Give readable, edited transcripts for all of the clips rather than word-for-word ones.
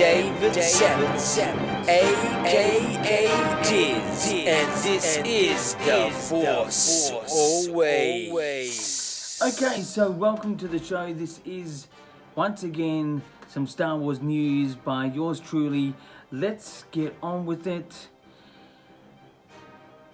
David Savage, a.k.a. Diz, and this is The Force Always. Okay, so welcome to the show. This is, once again, some Star Wars news by yours truly. Let's get on with it.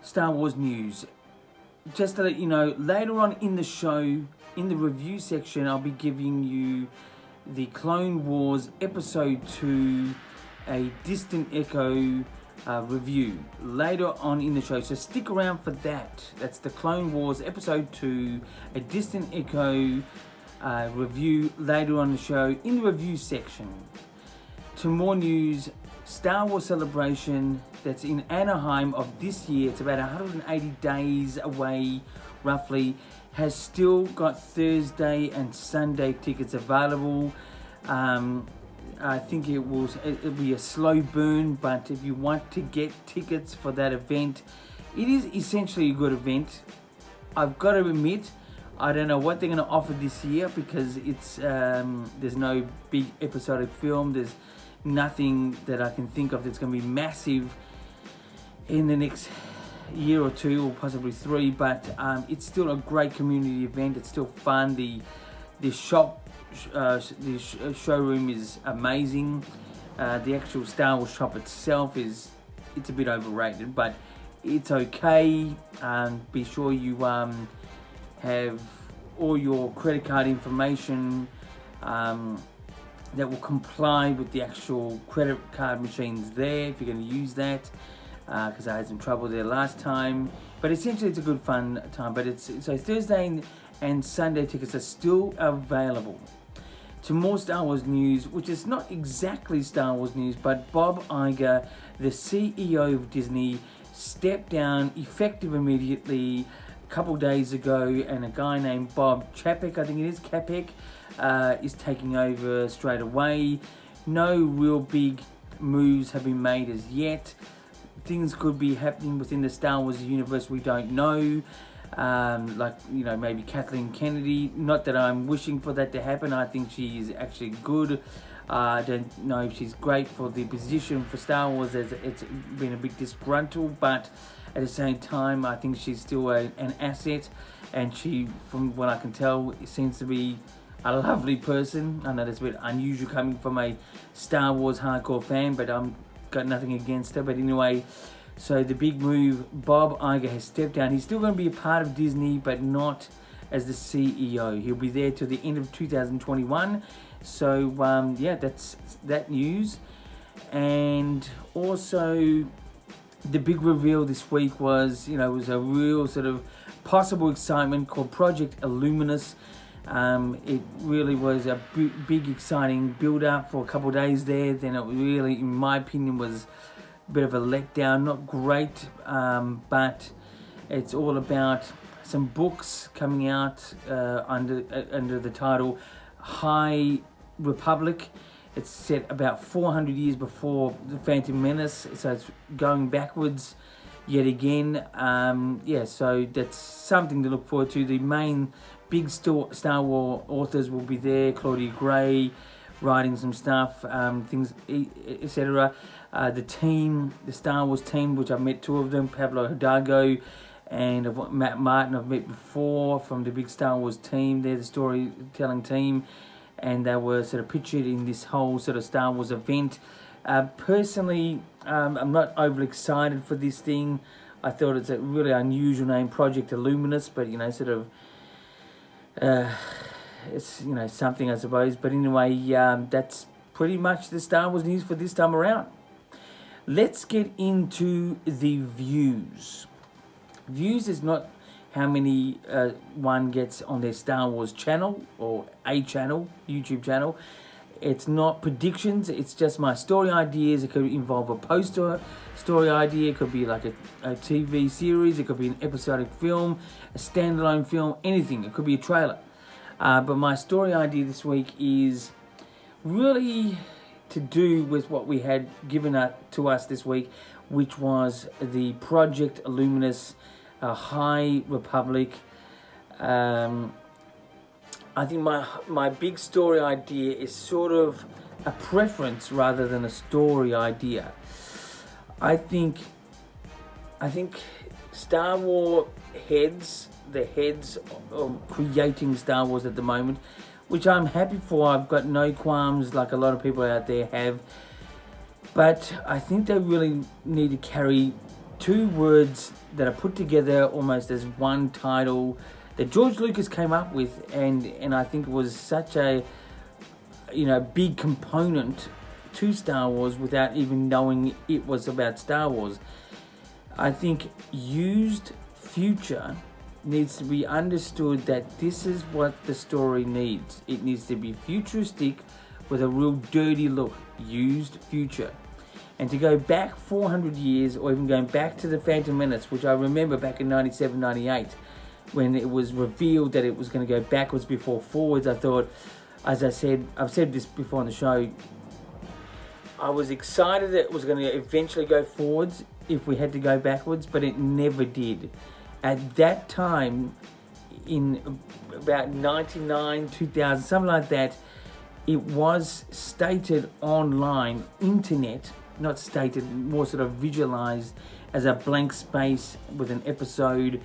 Star Wars news. Just to let you know, later on in the show, in the review section, I'll be giving you the Clone Wars Episode 2, a Distant Echo review later on in the show. So stick around for that. That's the Clone Wars Episode 2, a Distant Echo review later on the show in the review section. To more news, Star Wars Celebration that's in Anaheim of this year, it's about 180 days away roughly, has still got Thursday and Sunday tickets available. I think it'll be a slow burn, but if you want to get tickets for that event, it is essentially a good event. I've got to admit, I don't know what they're going to offer this year because it's there's no big episodic film. There's nothing that I can think of that's going to be massive in the next year or two, or possibly 3. But it's still a great community event. It's still fun. The showroom is amazing. The actual Star Wars shop itself it's a bit overrated, but it's okay. Be sure you have all your credit card information that will comply with the actual credit card machines there if you're going to use that, because I had some trouble there last time. But essentially it's a good fun time. But so Thursday and Sunday tickets are still available. To more Star Wars news, which is not exactly Star Wars news, but Bob Iger, the CEO of Disney, stepped down effective immediately a couple days ago, and a guy named Bob Chapek, I think it is, Chapek, is taking over straight away. No real big moves have been made as yet. Things could be happening within the Star Wars universe we don't know. Like, you know, maybe Kathleen Kennedy. Not that I'm wishing for that to happen. I think she's actually good. I don't know if she's great for the position for Star Wars, as it's been a bit disgruntled, but at the same time I think she's still an asset, and she, from what I can tell, seems to be a lovely person. I know that's a bit unusual coming from a Star Wars hardcore fan, but I'm got nothing against her. But anyway, so the big move, Bob Iger has stepped down. He's still going to be a part of Disney, but not as the CEO. He'll be there till the end of 2021. So yeah, that's that news. And also the big reveal this week was, was a real sort of possible excitement called Project Illuminus. It really was a big exciting build-up for a couple of days there. Then it really, in my opinion, was a bit of a letdown. Not great, but it's all about some books coming out under the title High Republic. It's set about 400 years before The Phantom Menace, so it's going backwards yet again. Yeah, so that's something to look forward to. The main big Star Wars authors will be there. Claudia Gray writing some stuff, things, etc. The Star Wars team, which I've met 2 of them, Pablo Hidalgo and Matt Martin, I've met before from the big Star Wars team. They're the storytelling team, and they were sort of pictured in this whole sort of Star Wars event. Personally, I'm not overly excited for this thing. I thought it's a really unusual name, Project Illuminus, but sort of it's something, I suppose. But anyway, that's pretty much the Star Wars news for this time around. Let's get into the views. Views is not how many one gets on their Star Wars channel or a channel, YouTube channel. It's not predictions, it's just my story ideas. It could involve a poster story idea, it could be like a TV series, it could be an episodic film, a standalone film, anything. It could be a trailer. But my story idea this week is really to do with what we had given to us this week, which was the Project Illuminus High Republic. I think my big story idea is sort of a preference rather than a story idea. I think Star Wars the heads of creating Star Wars at the moment, which I'm happy for. I've got no qualms like a lot of people out there have. But I think they really need to carry two words that are put together almost as one title that George Lucas came up with, and I think it was such a big component to Star Wars without even knowing it was about Star Wars. I think used future needs to be understood that this is what the story needs. It needs to be futuristic with a real dirty look. Used future. And to go back 400 years, or even going back to the Phantom Menace, which I remember back in 97, 98, when it was revealed that it was going to go backwards before forwards, I thought, as I've said this before on the show, I was excited that it was going to eventually go forwards if we had to go backwards, but it never did. At that time, in about 99, 2000, something like that, it was stated online, internet, not stated, more sort of visualized as a blank space with an episode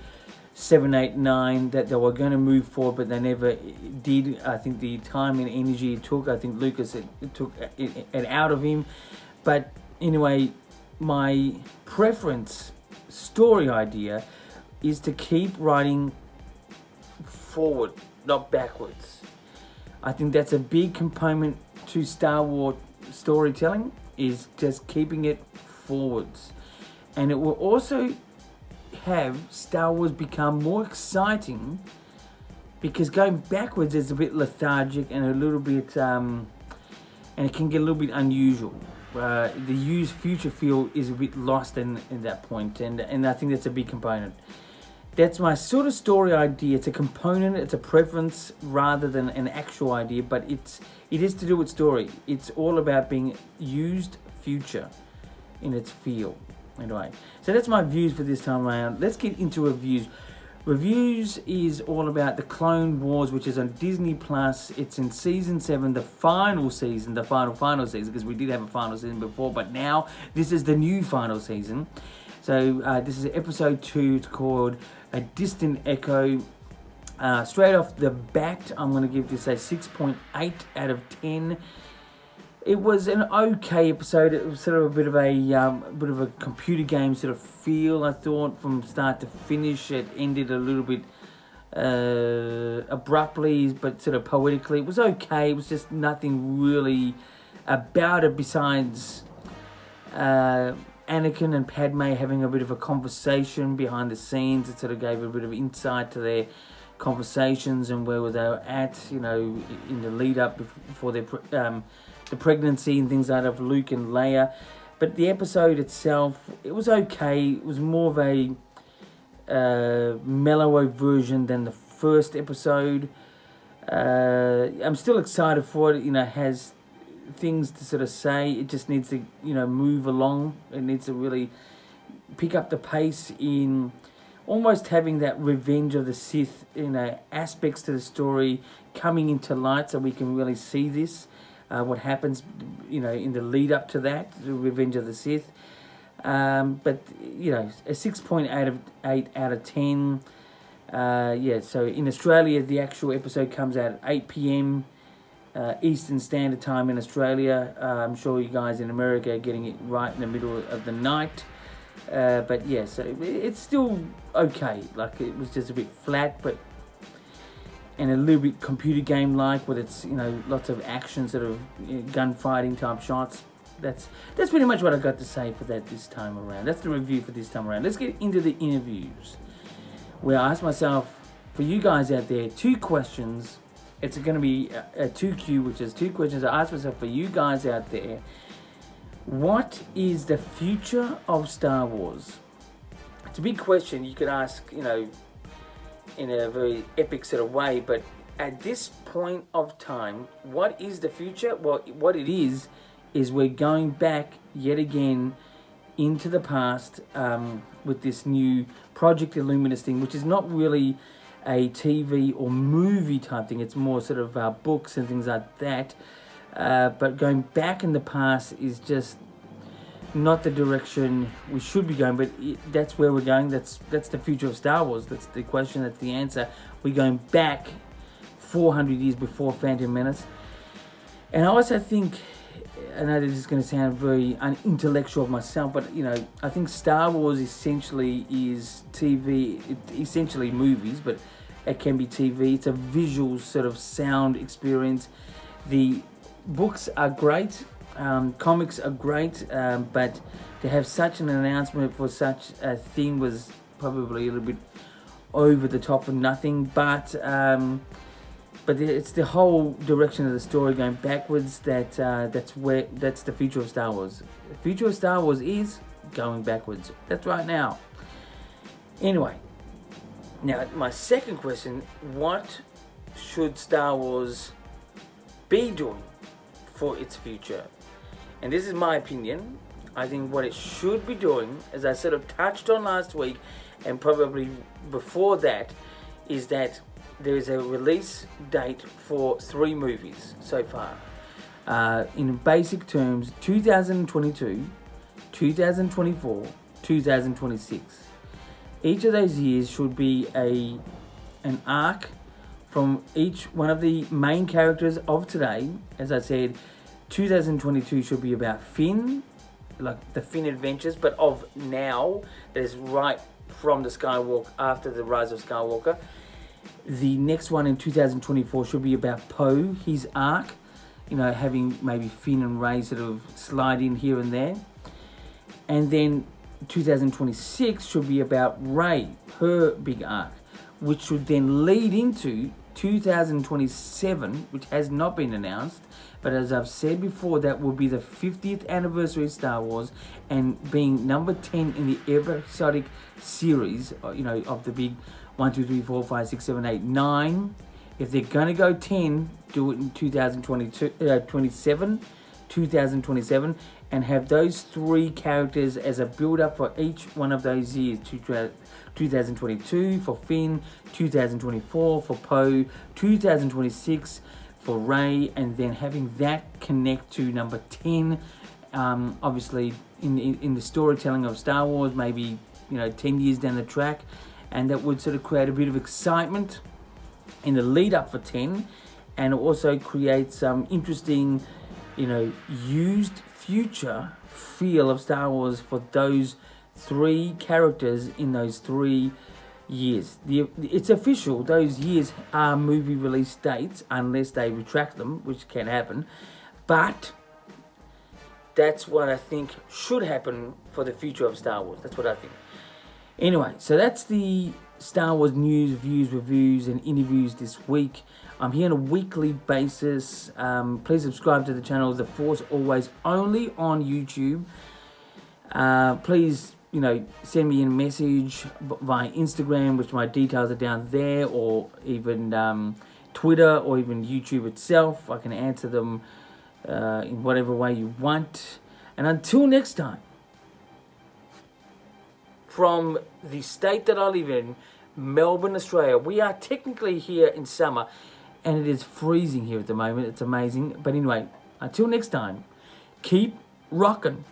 7, 8, 9 that they were going to move forward, but they never did. I think the time and energy it took, I think Lucas it took it out of him. But anyway, my preference story idea is to keep writing forward, not backwards. I think that's a big component to Star Wars storytelling, is just keeping it forwards. And it will also have Star Wars become more exciting, because going backwards is a bit lethargic and a little bit and it can get a little bit unusual. The used future feel is a bit lost in that point, and I think that's a big component. That's my sort of story idea. It's a component, it's a preference rather than an actual idea, but it is to do with story. It's all about being used future in its feel. Anyway, so that's my views for this time around. Let's get into reviews. Reviews is all about the Clone Wars, which is on Disney Plus. It's in season 7, the final season, the final season, because we did have a final season before, but now this is the new final season. So this is episode 2. It's called A Distant Echo. Straight off the bat, I'm going to give this a 6.8 out of 10. It was an okay episode. It was sort of a bit of a computer game sort of feel, I thought, from start to finish. It ended a little bit abruptly, but sort of poetically. It was okay. It was just nothing really about it besides Anakin and Padme having a bit of a conversation behind the scenes. It sort of gave a bit of insight to their conversations and where they were at, in the lead up before their the pregnancy and things like that of Luke and Leia. But the episode itself, it was okay. It was more of a mellower version than the first episode. I'm still excited for it. It has things to sort of say. It just needs to, move along. It needs to really pick up the pace in almost having that Revenge of the Sith, aspects to the story coming into light, so we can really see this. What happens, in the lead up to that, the Revenge of the Sith. But, a 6.8 out of 10. So in Australia, the actual episode comes out at 8 p.m. Eastern Standard Time in Australia. I'm sure you guys in America are getting it right in the middle of the night. But yeah, so it's still okay. Like, it was just a bit flat, but and a little bit computer game like, with its lots of action, sort of gunfighting type shots. That's pretty much what I got to say for that this time around. That's the review for this time around. Let's get into the interviews, where I asked myself, for you guys out there, 2 questions. It's going to be a 2Q, which is 2 questions. I asked myself, for you guys out there, what is the future of Star Wars? It's a big question. You could ask, in a very epic sort of way, but at this point of time, what is the future? Well, what it is we're going back yet again into the past with this new Project Illuminous thing, which is not really a TV or movie type thing. It's more sort of books and things like that. But going back in the past is just not the direction we should be going. But that's where we're going. That's the future of Star Wars. That's the question. That's the answer. We're going back 400 years before Phantom Menace. And I also think, I know this is going to sound very unintellectual of myself, but I think Star Wars essentially is TV, essentially movies, but it can be TV. It's a visual sort of sound experience. The books are great, comics are great, but to have such an announcement for such a thing was probably a little bit over the top of nothing, but it's the whole direction of the story going backwards that's the future of Star Wars. The future of Star Wars is going backwards. That's right now. Anyway, now my second question: what should Star Wars be doing for its future? And this is my opinion. I think what it should be doing, as I sort of touched on last week, and probably before that, is that there is a release date for 3 movies so far. In basic terms, 2022, 2024, 2026. Each of those years should be an arc from each one of the main characters of today. As I said, 2022 should be about Finn, like the Finn adventures, but of now, that is right from the Skywalker, after the Rise of Skywalker. The next one in 2024 should be about Poe, his arc, having maybe Finn and Rey sort of slide in here and there. And then 2026 should be about Rey, her big arc, which should then lead into 2027, which has not been announced, but as I've said before, that will be the 50th anniversary of Star Wars, and being number 10 in the episodic series, of the big 1, 2, 3, 4, 5, 6, 7, 8, 9. If they're going to go 10, do it in 2027, and have those 3 characters as a build-up for each one of those years. 2022 for Finn, 2024 for Poe, 2026 for Rey, and then having that connect to number 10. Obviously, in the storytelling of Star Wars, maybe 10 years down the track. And that would sort of create a bit of excitement in the lead up for 10, and also create some interesting, used future feel of Star Wars for those 3 characters in those 3 years. It's official, those years are movie release dates, unless they retract them, which can happen. But that's what I think should happen for the future of Star Wars. That's what I think. Anyway, so that's the Star Wars news, views, reviews, and interviews this week. I'm here on a weekly basis. Please subscribe to the channel, The Force Always, only on YouTube. Please, send me a message via Instagram, which my details are down there, or even Twitter, or even YouTube itself. I can answer them in whatever way you want. And until next time, from the state that I live in, Melbourne, Australia. We are technically here in summer, and it is freezing here at the moment. It's amazing. But anyway, until next time, keep rocking.